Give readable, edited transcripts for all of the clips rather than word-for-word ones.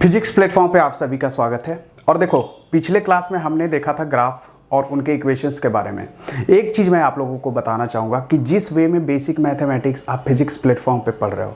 Physics platform पे आप सभी का स्वागत है। और देखो, पिछले क्लास में हमने देखा था ग्राफ और उनके इक्वेशंस के बारे में। एक चीज़ मैं आप लोगों को बताना चाहूँगा कि जिस वे में बेसिक मैथमेटिक्स आप फिजिक्स प्लेटफॉर्म पे पढ़ रहे हो,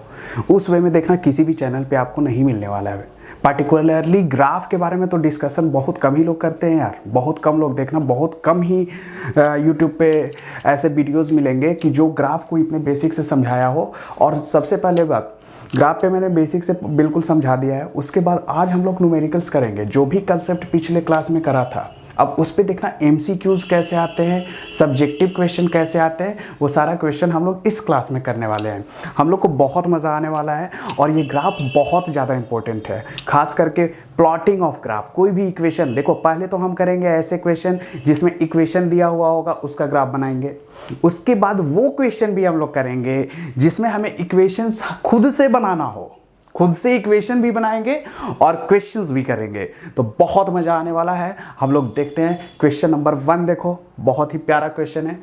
उस वे में देखना किसी भी चैनल पे आपको नहीं मिलने वाला है। पार्टिकुलरली ग्राफ के बारे में तो डिस्कशन बहुत कम ही लोग करते हैं यार, बहुत कम लोग। देखना बहुत कम ही यूट्यूब पे ऐसे वीडियोज़ मिलेंगे कि जो ग्राफ को इतने बेसिक से समझाया हो। और सबसे पहले बात, ग्राफ पे मैंने बेसिक से बिल्कुल समझा दिया है। उसके बाद आज हम लोग न्यूमेरिकल्स करेंगे, जो भी कंसेप्ट पिछले क्लास में करा था। अब उस पे देखना एमसीक्यूज कैसे आते हैं, सब्जेक्टिव क्वेश्चन कैसे आते हैं, वो सारा क्वेश्चन हम लोग इस क्लास में करने वाले हैं। हम लोग को बहुत मज़ा आने वाला है और ये ग्राफ बहुत ज़्यादा इंपॉर्टेंट है, खास करके प्लॉटिंग ऑफ ग्राफ। कोई भी इक्वेशन देखो, पहले तो हम करेंगे ऐसे क्वेश्चन जिसमें इक्वेशन दिया हुआ होगा, उसका ग्राफ बनाएंगे। उसके बाद वो क्वेश्चन भी हम लोग करेंगे जिसमें हमें इक्वेशंस खुद से बनाना हो, खुद से इक्वेशन भी बनाएंगे और क्वेश्चंस भी करेंगे। तो बहुत मजा आने वाला है। हम लोग देखते हैं क्वेश्चन नंबर 1। देखो, बहुत ही प्यारा क्वेश्चन है।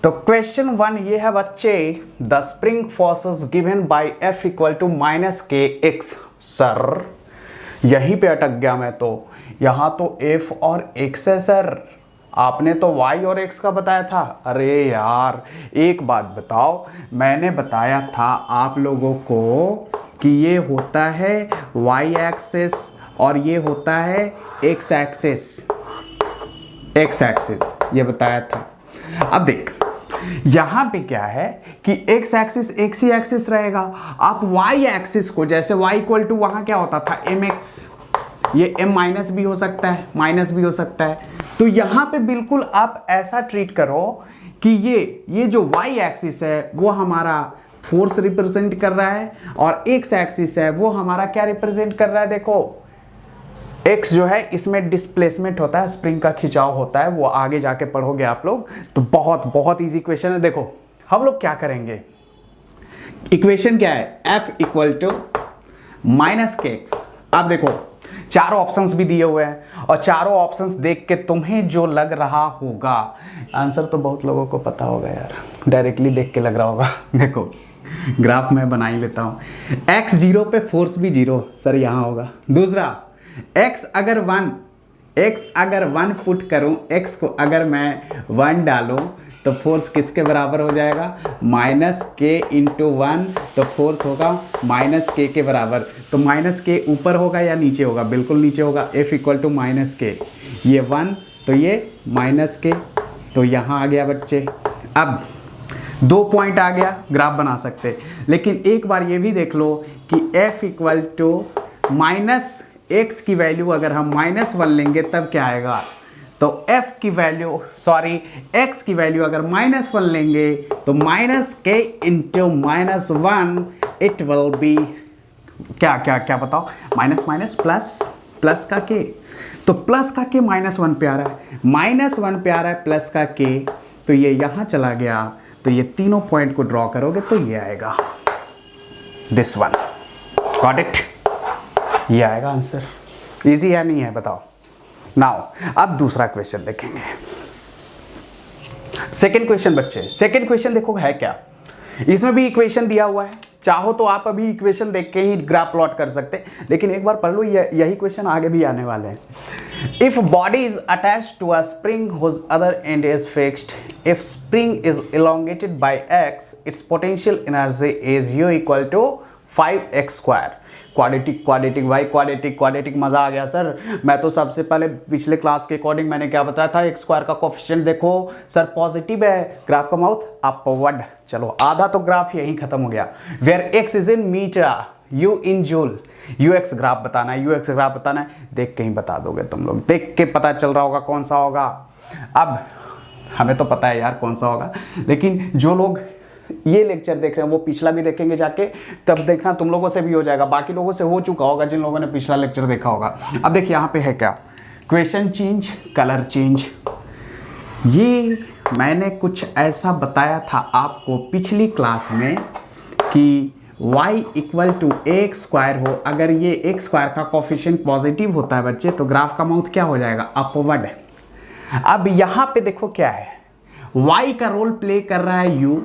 तो क्वेश्चन 1 ये है बच्चे, the spring forces given by F equal to -kx। Sir यहीं पे अटक गया मैं तो। यहाँ तो F और x है सर, आपने तो y और x का बताया था। अरे यार एक बात बताओ, मैंने बताया था आप लोगों को कि ये होता है y एक्सिस और ये होता है x एक्सिस, ये बताया था। अब देख यहाँ पे क्या है कि x एक्सिस x ही एक्सिस रहेगा। आप y एक्सिस को, जैसे y इक्वल टू वहाँ क्या होता था mx, ये m माइनस भी हो सकता है, माइनस भी हो सकता है। तो यहाँ पे बिल्कुल आप ऐसा ट्रीट करो कि ये जो y एक्सिस है वो हमारा फोर्स रिप्रेजेंट कर रहा है और x एक्सिस है वो हमारा क्या रिप्रेजेंट कर रहा है। देखो x जो है इसमें डिस्प्लेसमेंट होता है, स्प्रिंग का खिंचाव होता है, वो आगे जाके पढ़ोगे आप लोग। तो बहुत बहुत इजी क्वेश्चन है। देखो हम लोग क्या करेंगे, इक्वेशन क्या है, F इक्वल टू -kx। अब देखो चारों ऑप्शंस भी दिए हुए हैं और चारों ऑप्शंस देख के तुम्हें जो लग रहा होगा, आंसर तो बहुत लोगों को पता होगा यार, डायरेक्टली देख के लग रहा होगा। देखो ग्राफ मैं बना ही लेता हूँ। x 0 पे फोर्स भी 0 सर यहाँ होगा। दूसरा x अगर 1 पुट करूँ, x को अगर मैं 1 डालूँ तो फोर्स किसके बराबर हो जाएगा, -k × 1। तो फोर्स होगा -k के बराबर। तो -k ऊपर होगा या नीचे होगा, बिल्कुल नीचे होगा। F इक्वल टू -k, ये 1 तो ये -k, तो यहाँ आ गया बच्चे। अब 2 पॉइंट आ गया, ग्राफ बना सकते। लेकिन एक बार ये भी देख लो कि F इक्वल टू -x की वैल्यू अगर हम -1 लेंगे तब क्या आएगा। तो f की वैल्यू, x की वैल्यू अगर -1 लेंगे तो -k × -1 इट विल बी क्या बताओ, माइनस प्लस का k। तो प्लस का k -1 पे आ रहा है, -1 पे आ रहा है प्लस का k, तो ये यहाँ चला गया। तो ये तीनों पॉइंट को ड्रॉ करोगे तो ये आएगा, दिस वन। गॉट इट, ये आएगा आंसर। इजी है नहीं है बताओ। नाउ अब दूसरा क्वेश्चन देखेंगे। सेकंड क्वेश्चन बच्चे, सेकंड क्वेश्चन देखो है क्या, इसमें भी इक्वेशन दिया हुआ है। चाहो तो आप अभी इक्वेशन देख के ही ग्राफ प्लॉट कर सकते, लेकिन एक बार पढ़ लो, यही क्वेश्चन आगे भी आने वाले हैं। If body is attached to a spring whose other end is fixed, if spring is elongated by x, its potential energy is u equal to 5x²। Quadratic मजा आ गया सर। मैं तो सबसे पहले पिछले क्लास के अकॉर्डिंग मैंने क्या बताया था, x² का कोफिशिएंट देखो सर पॉजिटिव है, ग्राफ का माउथ अपवर्ड। चलो आधा तो ग्राफ यहीं खत्म हो गया। Where x is in metre, u in joule. ux graph बताना है, देख के ही बता दोगे तुम लोग, देख के पता चल रहा होगा कौन सा होगा। अब हमें तो पता है यार कौन सा होगा, लेकिन जो लोग ये लेक्चर देख रहे हैं वो पिछला भी देखेंगे जाके, तब देखना तुम लोगों से भी हो जाएगा, बाकी लोगों से हो चुका होगा जिन लोगों ने पिछला लेक्चर देखा होगा। अब देखिए यहाँ पे है क्या, क्वेश्चन चेंज, कलर चेंज। ये मैंने कुछ ऐसा बताया था आपको पिछली क्लास में कि y इक्वल टू ax² हो, अगर ये x² का कोफिशिएंट पॉजिटिव होता है बच्चे तो ग्राफ का माउथ क्या हो जाएगा, अपवर्ड। अब यहाँ पे देखो क्या है, y का रोल प्ले कर रहा है u,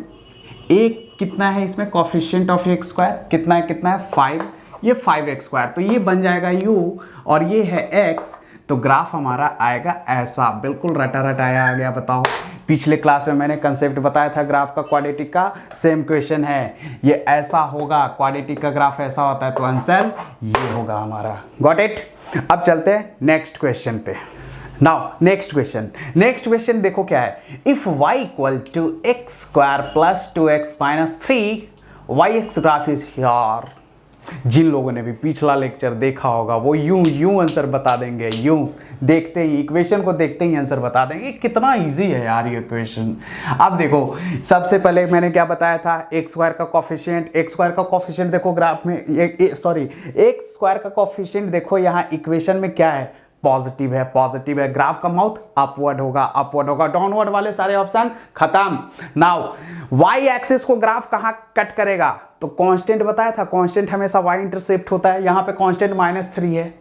एक कितना है इसमें कोफिशिएंट ऑफ x² कितना है 5, ये 5x², तो ये बन जाएगा u और ये है x, तो ग्राफ हमारा आएगा ऐसा, बिल्कुल रटा रटाया आ गया। बताओ, पिछले क्लास में मैंने कंसेप्ट बताया था ग्राफ का, क्वाड्रेटिक का, सेम क्वेश्चन है, ये ऐसा होगा, क्वाड्रेटिक का ग्राफ ऐसा होता है, तो आंसर ये होगा हमारा। Got it? अब चलते हैं नेक्स्ट क्वेश्चन पे। नाउ नेक्स्ट क्वेश्चन देखो क्या है, if y equal to x² plus 2x minus 3 yx graph is here. जिन लोगों ने भी पिछला लेक्चर देखा होगा वो यूं आंसर बता देंगे, यूं देखते ही इक्वेशन को देखते ही आंसर बता देंगे। कितना इजी है यार ये इक्वेशन। अब देखो, सबसे पहले मैंने क्या बताया था, x² का कोफिशिएंट देखो ग्राफ में, x² का कोफिशिएंट देखो यहाँ इक्वेशन में क्या है, पॉजिटिव है। ग्राफ का माउथ अपवर्ड होगा, डाउनवर्ड वाले सारे ऑप्शन खत्म। नाउ y एक्सिस को ग्राफ कहां कट करेगा, तो कांस्टेंट बताया था, कांस्टेंट हमेशा y इंटरसेप्ट होता है, यहां पे कांस्टेंट -3 है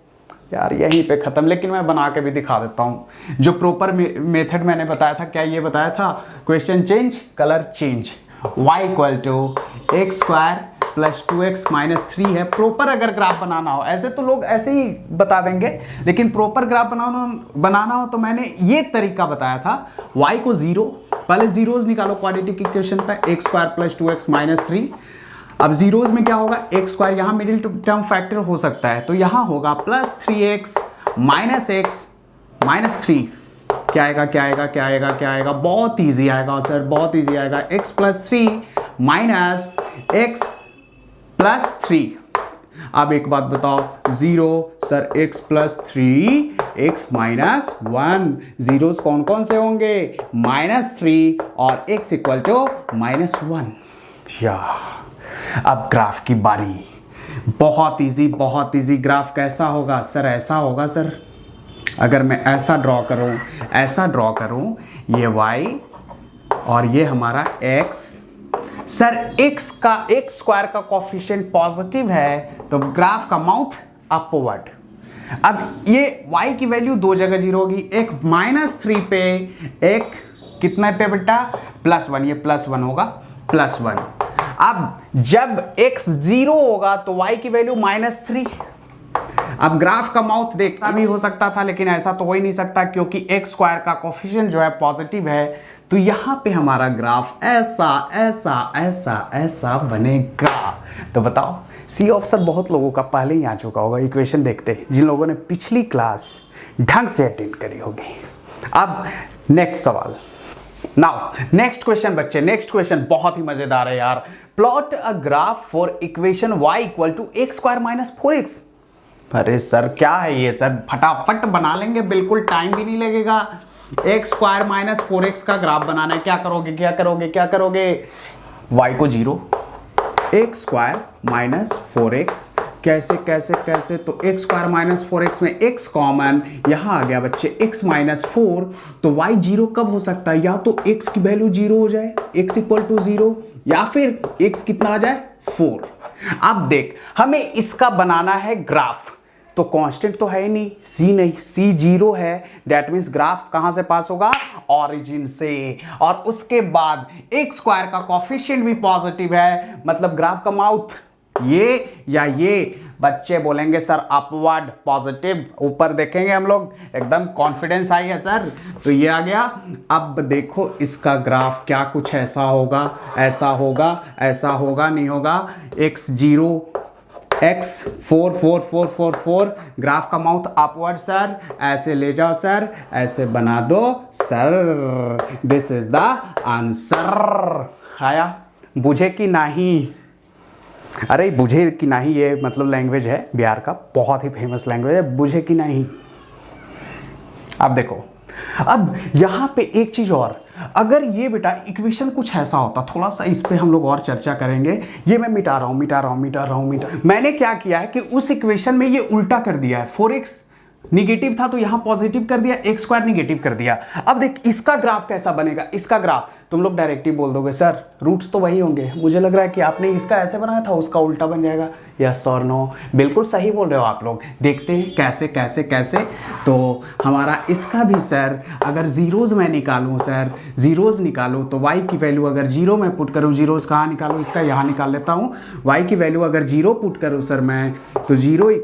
यार, यहीं पे खत्म। लेकिन मैं बना के भी दिखा देता हूं, जो प्रॉपर मेथड मैंने बताया था, क्या ये बताया था, question change, colour change, y equal to x² plus 2x minus 3 है। प्रॉपर अगर ग्राफ बनाना हो, ऐसे तो लोग ऐसे ही बता देंगे, लेकिन प्रॉपर ग्राफ बनाना हो तो मैंने ये तरीका बताया था, y को 0, पहले जीरोज निकालो क्वाड्रेटिक इक्वेशन पे, x² प्लस 2x माइनस 3। अब जीरोज में क्या होगा, x², यहाँ मिडिल टर्म फैक्टर हो सकता है, तो यहाँ होगा plus 3x minus x minus 3। क्या आएगा, बहुत ईजी आएगा सर, बहुत ईजी आएगा, x plus 3 minus x plus 3। अब एक बात बताओ, 0 sir, x plus 3 x minus 1, zeros कौन कौन से होंगे, -3 और x इक्वल टू -1। या अब ग्राफ की बारी, बहुत इजी। ग्राफ कैसा होगा सर, ऐसा होगा सर, अगर मैं ऐसा ड्रॉ करूं, ये y और ये हमारा x, सर x² का कोफिशिएंट पॉजिटिव है, तो ग्राफ का माउथ अपवर्ड। अब ये y की वैल्यू दो जगह 0 होगी, एक -3 पे, एक कितना पे बेटा, +1, ये +1 होगा, +1। अब जब x 0 होगा तो y की वैल्यू -3। अब ग्राफ का माउथ देखना भी हो सकता था, लेकिन ऐसा तो हो ही नहीं सकता, क्योंकि x² का कोफिशिएंट जो है पॉजिटिव है, तो यहां पे हमारा ग्राफ ऐसा बनेगा। तो बताओ, सी ऑप्शन बहुत लोगों का पहले ही आ चुका होगा इक्वेशन देखते, जिन लोगों ने पिछली क्लास ढंग से अटेंड करी होगी। अब नेक्स्ट सवाल, नाउ नेक्स्ट क्वेश्चन बच्चे, नेक्स्ट क्वेश्चन बहुत ही मजेदार है यार। Plot a graph for equation y equal to x² minus 4x। अरे सर क्या है ये सर, फटाफट बना लेंगे, बिल्कुल टाइम भी नहीं लगेगा। x² माइनस 4x का ग्राफ बनाना है, क्या करोगे, y को 0, x² माइनस 4x, कैसे, तो x² माइनस 4x में x कॉमन, यहां आ गया बच्चे x माइनस 4, तो y 0 कब हो सकता है, या तो x की वैल्यू 0 हो जाए, x इक्वल टू 0, या फिर x कितना आ जाए, 4। अब देख, हमें इसका बनाना है ग्राफ, तो कांस्टेंट तो है ही नहीं, c 0 है, डेट मीन्स ग्राफ कहां से पास होगा, ऑरिजिन से, और उसके बाद x² का कोफिशिएंट भी पॉजिटिव है, मतलब ग्राफ का माउथ ये या ये, बच्चे बोलेंगे सर अपवर्ड पॉजिटिव, ऊपर देखेंगे हम लोग, एकदम कॉन्फिडेंस आई है सर, तो ये आ गया। अब देखो इसका ग्राफ क्या कुछ ऐसा होगा, नहीं होगा, x 0 x 4 4 4 4 4, ग्राफ का माउथ अपवर्ड सर, ऐसे ले जाओ सर, ऐसे बना दो sir, this is the answer. आया, बुझे कि नहीं, अरे बुझे कि नहीं, ये मतलब लैंग्वेज है बिहार का, बहुत ही फेमस लैंग्वेज है, बुझे कि नहीं। अब देखो, अब यहां पे एक चीज और, अगर ये बेटा इक्वेशन कुछ ऐसा होता, थोड़ा सा इस पे हम लोग और चर्चा करेंगे, ये मैं मिटा रहा हूं। मैंने क्या किया है कि उस इक्वेशन में ये उल्टा कर दिया है, 4x निगेटिव था तो यहां पॉजिटिव कर दिया, x² निगेटिव कर दिया। अब देख इसका ग्राफ कैसा बनेगा, इसका ग्राफ तुम लोग डायरेक्ट ही बोल दोगे सर रूट्स तो वही होंगे। मुझे लग रहा है कि आपने इसका ऐसे बनाया था, उसका उल्टा बन जाएगा। यस और नो, बिल्कुल सही बोल रहे हो आप लोग। देखते हैं कैसे कैसे कैसे। तो हमारा इसका भी सर अगर ज़ीरोज़ मैं निकालूँ सर, ज़ीरोज़ निकालूँ तो y की वैल्यू अगर जीरो में पुट करूँ, ज़ीरोज़ कहाँ निकालूँ, इसका यहाँ निकाल लेता हूँ। y की वैल्यू अगर जीरो पुट करूँ सर मैं, तो 0 =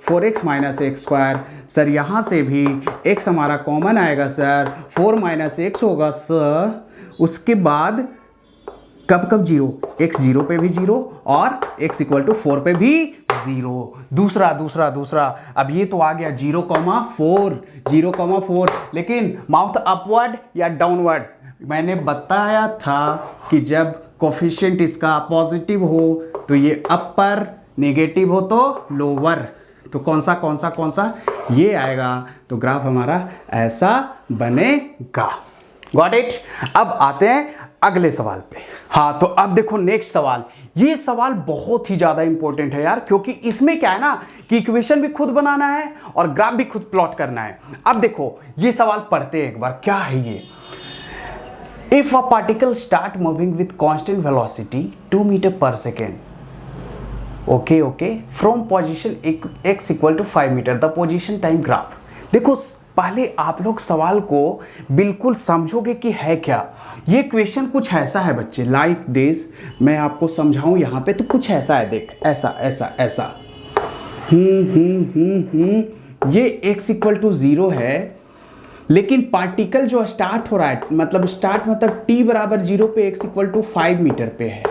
4x - x²। सर यहाँ से भी x हमारा कॉमन आएगा सर, 4 - x होगा सर। उसके बाद कब कब जीरो, x 0 पे भी जीरो और x = 4 पे भी जीरो। दूसरा अब ये तो आ गया 0,4, 0,4। लेकिन माउथ अपवर्ड या डाउनवर्ड, मैंने बताया था कि जब कोफिशिएंट इसका पॉजिटिव हो तो ये अपर, नेगेटिव हो तो लोअर। तो कौन सा ये आएगा। तो ग्राफ हमारा ऐसा बनेगा। Got it. अब आते हैं अगले सवाल पे। हाँ, तो अब देखो नेक्स्ट सवाल। ये सवाल बहुत ही ज्यादा इंपॉर्टेंट है यार, क्योंकि इसमें क्या है ना कि इक्वेशन भी खुद बनाना है और ग्राफ भी खुद प्लॉट करना है। अब देखो ये सवाल पढ़ते हैं एक बार, क्या है ये। If a particle start moving with constant velocity 2 metre per second, okay, from position x = 5 metre, the position time graph. देखो पहले आप लोग सवाल को बिल्कुल समझोगे कि है क्या। ये क्वेश्चन कुछ ऐसा है बच्चे, लाइक दिस। मैं आपको समझाऊं यहाँ पे तो कुछ ऐसा है, देख ऐसा। ये x = 0 है, लेकिन पार्टिकल जो स्टार्ट हो रहा है, मतलब t = 0 पे x = 5 मीटर पे है।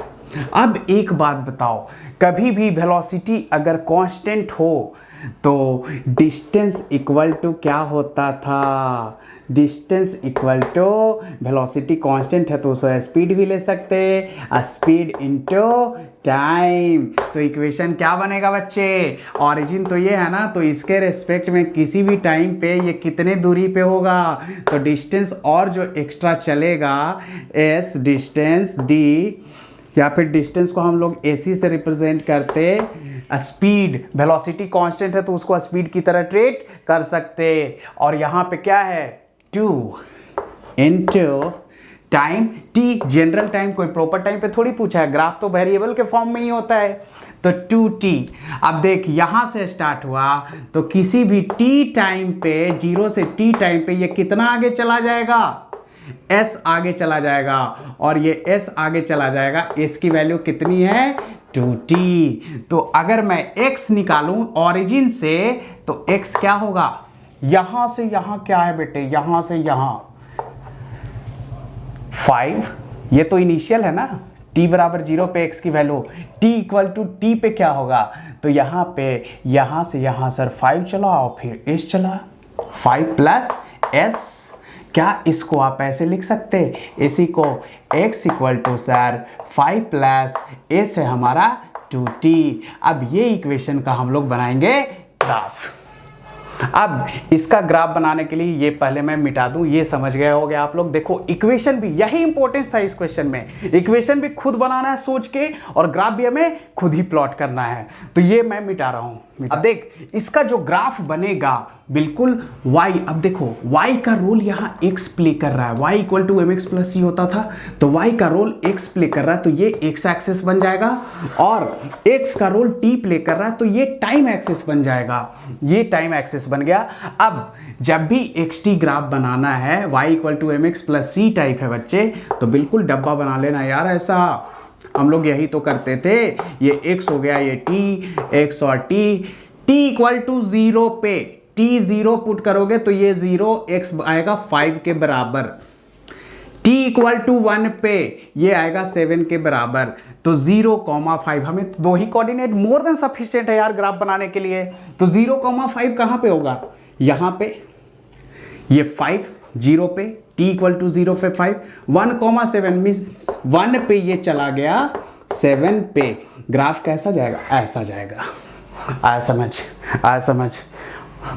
अब एक बात बताओ, कभी भी वेलोसिटी अगर कांस्टेंट हो तो डिस्टेंस इक्वल टू क्या होता था, distance equal to velocity constant है तो उसे स्पीड भी ले सकते हैं, स्पीड इनटू टाइम। तो इक्वेशन क्या बनेगा बच्चे, ओरिजिन तो ये है ना, तो इसके रिस्पेक्ट में किसी भी टाइम पे ये कितने दूरी पे होगा, तो डिस्टेंस और जो एक्स्ट्रा चलेगा एस डिस्टेंस डी, या फिर डिस्टेंस को हम लोग AC से रिप्रेजेंट करते, स्पीड, वेलोसिटी कांस्टेंट है तो उसको स्पीड की तरह ट्रीट कर सकते। और यहाँ पे क्या है 2 into time, t general time, कोई प्रॉपर टाइम पे थोड़ी पूछा है, ग्राफ तो वेरिएबल के फॉर्म में ही होता है, तो 2t। अब देख यहाँ से स्टार्ट हुआ तो किसी भी t टाइम पे, 0 से t टाइम पे ये कितना आगे चला जाएगा, s आगे चला जाएगा, और ये s आगे चला जाएगा। s की वैल्यू कितनी है 2t। तो अगर मैं x निकालूं ओरिजिन से तो x क्या होगा, यहां से यहां क्या है बेटे, यहां से यहां 5, ये तो इनिशियल है ना, t = 0 पे x की वैल्यू, t = t पे क्या होगा, तो यहाँ पे यहां से यहां सर 5 चला और फिर s चला, 5 + s। क्या इसको आप ऐसे लिख सकते, इसी को x = सर 5 + s है हमारा 2t। अब ये इक्वेशन का हम लोग बनाएंगे ग्राफ। अब इसका ग्राफ बनाने के लिए ये पहले मैं मिटा दूं, ये समझ गए होंगे आप लोग। देखो इक्वेशन भी, यही इंपॉर्टेंस था इस क्वेश्चन में, इक्वेशन भी खुद बनाना है सोच के, और ग्राफ भी हमें खुद ही प्लॉट करना है। तो ये मैं मिटा रहा हूं। अब देख इसका जो ग्राफ बनेगा बिल्कुल y, अब देखो y का रोल यहाँ x प्ले कर रहा है, y = mx + c होता था, तो y का रोल x प्ले कर रहा है तो ये x एक्सिस बन जाएगा, और x का रोल t प्ले कर रहा है तो ये टाइम एक्सिस बन जाएगा, ये टाइम एक्सिस बन गया। अब जब भी xt ग्राफ बनाना है, y = mx + c टाइप है बच्चे, तो बिल्कुल डब्बा बना लेना यार ऐसा, हम लोग यही तो करते थे। ये x हो गया, ये t, x और t = 0 पे t 0 पुट करोगे तो ये 0, x आएगा 5 के बराबर, t = 1 पे ये आएगा 7 के बराबर, तो 0,5, हमें तो दो ही कोऑर्डिनेट मोर देन सफिशिएंट है यार ग्राफ बनाने के लिए। तो 0,5 कहाँ पे होगा, यहाँ पे, ये 5 0 पे, t = 0 पे 5, 1,7 मीन्स 1 पे ये चला गया, 7 पे ग्राफ कैसा जाएगा, ऐसा जाएगा। आया समझ।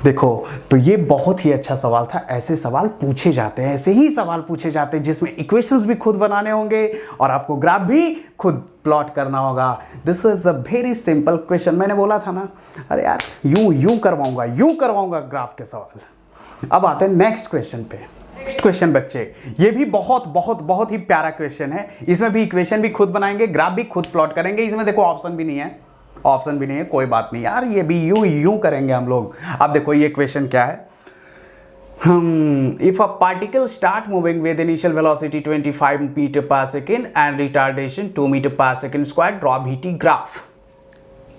देखो तो ये बहुत ही अच्छा सवाल था। ऐसे सवाल पूछे जाते हैं, ऐसे ही सवाल पूछे जाते हैं जिसमें इक्वेशंस भी खुद बनाने होंगे और आपको ग्राफ भी खुद प्लॉट करना होगा। This is a very simple question. मैंने बोला था ना, अरे यार यूं करवाऊंगा ग्राफ के सवाल। अब आते हैं नेक्स्ट क्वेश्चन पे। नेक्स्ट क्वेश्चन बच्चे, ये भी बहुत बहुत बहुत ही प्यारा क्वेश्चन है। इसमें भी इक्वेशन भी खुद बनाएंगे, ग्राफ भी खुद प्लॉट करेंगे। इसमें देखो ऑप्शन भी नहीं है, ऑप्शन भी नहीं है, कोई बात नहीं यार, ये भी यूं करेंगे हम लोग। अब देखो ये क्वेश्चन क्या है। If a particle start moving with initial velocity 25 meter per second and retardation 2 meter per second square, draw VT graph।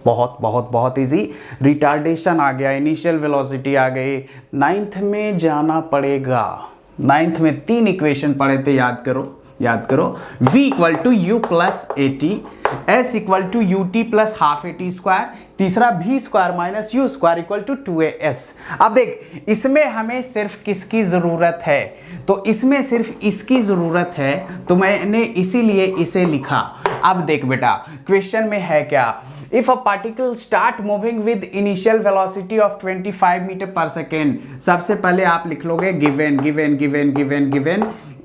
बहुत बहुत बहुत इजी। रिटार्डेशन आ गया, इनिशियल वेलोसिटी आ गई, 9th में जाना पड़ेगा। 9th में 3 इक्वेशन पढ़े थे, याद करो। v equal to u plus a t, s equal to u t plus half a t square, तीसरा v square minus u square equal to 2as। अब देख, इसमें हमें सिर्फ किसकी जरूरत है, तो इसमें सिर्फ इसकी जरूरत है, तो मैंने इसीलिए इसे लिखा। अब देख बेटा, क्वेश्चन में है क्या, if a particle start moving with initial velocity of 25 metre per second. सबसे पहले आप लिख लोगे गिवन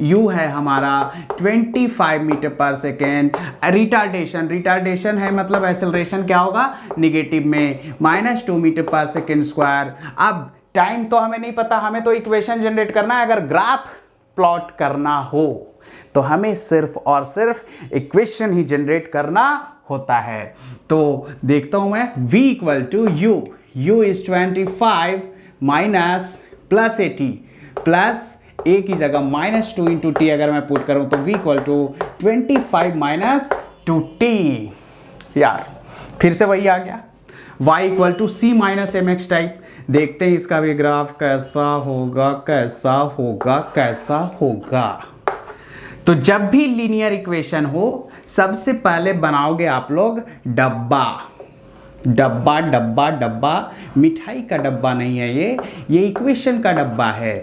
u है हमारा 25 मीटर पर सेकेंड। रिटार्डेशन है मतलब एक्सेलरेशन क्या होगा, निगेटिव में, -2 मीटर पर सेकेंड स्क्वायर। अब टाइम तो हमें नहीं पता, हमें तो इक्वेशन जनरेट करना है। अगर ग्राफ प्लॉट करना हो तो हमें सिर्फ और सिर्फ इक्वेशन ही जनरेट करना होता है। तो देखता हूं मैं, v equal to u is 25 minus plus 80 plus a की जगह -2 इंटू टी अगर मैं पुट करूं तो v equal to 25 minus 2t। यार फिर से वही आ गया, y equal to c minus M X type. देखते हैं इसका भी ग्राफ कैसा होगा। तो जब भी लीनियर इक्वेशन हो, सबसे पहले बनाओगे आप लोग डब्बा। मिठाई का डब्बा नहीं है ये इक्वेशन का डब्बा है।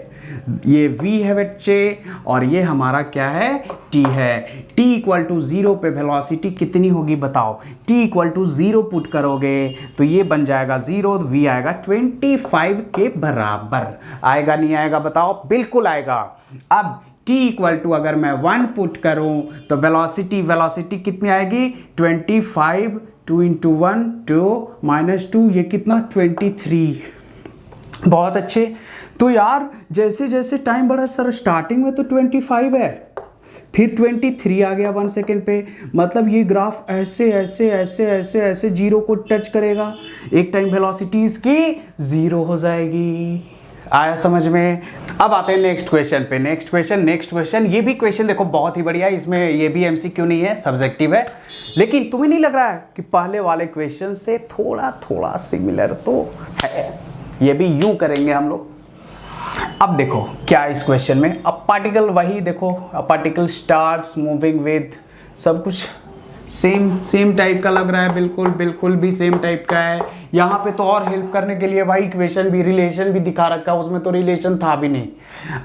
ये v है बच्चे और ये हमारा क्या है, t है। t इक्वल टू 0 पे वेलोसिटी कितनी होगी बताओ। t इक्वल टू 0 पुट करोगे तो ये बन जाएगा 0, v आएगा 25 के बराबर। आएगा नहीं आएगा बताओ, बिल्कुल आएगा। अब t इक्वल टू अगर मैं 1 पुट करूं तो वेलोसिटी कितनी आएगी, 25, 2 इंटू 1 2 -2, ये कितना 23। बहुत अच्छे। तो यार जैसे जैसे टाइम बढ़ा सर, स्टार्टिंग में तो 25 है, फिर 23 आ गया 1 सेकेंड पे। मतलब ये ग्राफ ऐसे 0 को टच करेगा, एक टाइम वेलोसिटी इसकी 0 हो जाएगी। आया समझ में। अब आते हैं नेक्स्ट क्वेश्चन पे। नेक्स्ट क्वेश्चन ये भी क्वेश्चन देखो बहुत ही बढ़िया है। इसमें ये भी एमसीक्यू नहीं है, सब्जेक्टिव है, लेकिन तुम्हें नहीं लग रहा है कि पहले वाले क्वेश्चन से थोड़ा सिमिलर तो है। ये भी यूं करेंगे हम लोग। अब देखो क्या इस क्वेश्चन में, अ पार्टिकल, वही देखो, a particle starts moving with, सब कुछ सेम टाइप का लग रहा है, बिल्कुल भी सेम टाइप का है। यहाँ पे तो और हेल्प करने के लिए भाई इक्वेशन भी, रिलेशन भी दिखा रखा है, उसमें तो रिलेशन था भी नहीं।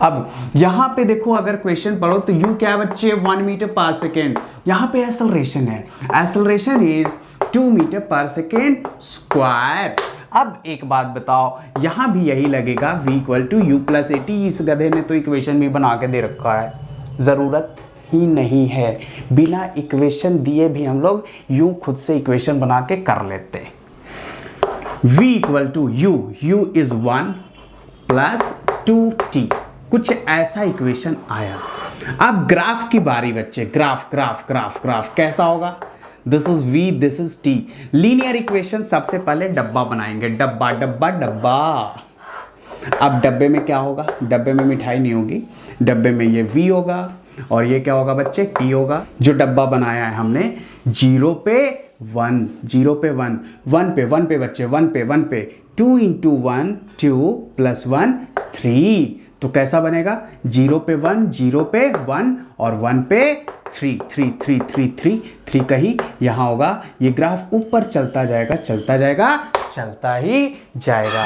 अब यहाँ पे देखो अगर क्वेश्चन पढ़ो तो यू क्या बच्चे, 1 मीटर पर सेकेंड। यहाँ पे एक्सेलरेशन है, acceleration is 2 metre per second square. अब एक बात बताओ, यहाँ भी यही लगेगा v equal to u plus a t. इस गधे ने तो इक्वेशन भी बना के दे रखा है, ज़रूरत ही नहीं है। बिना इक्वेशन दिए भी हम लोग यूं खुद से इक्वेशन बना के कर लेते हैं। v equal to u is 1 plus 2t, कुछ ऐसा इक्वेशन आया। अब ग्राफ की बारी बच्चे, ग्राफ कैसा होगा, this is v, this is t। Linear equation सबसे पहले डब्बा बनाएंगे, डब्बा। अब डब्बे में क्या होगा, डब्बे में मिठाई नहीं होगी, डब्बे में ये v होगा और ये क्या होगा बच्चे, t होगा। जो डब्बा बनाया है हमने 0 पे 1, 0 पे 1, 1 पे बच्चे, 1 पे 2 इंटू 1 2 प्लस 1 3। तो कैसा बनेगा, 0 पे 1, 0 पे 1 और 1 पे 3 कहीं यहाँ होगा। ये ग्राफ ऊपर चलता ही जाएगा।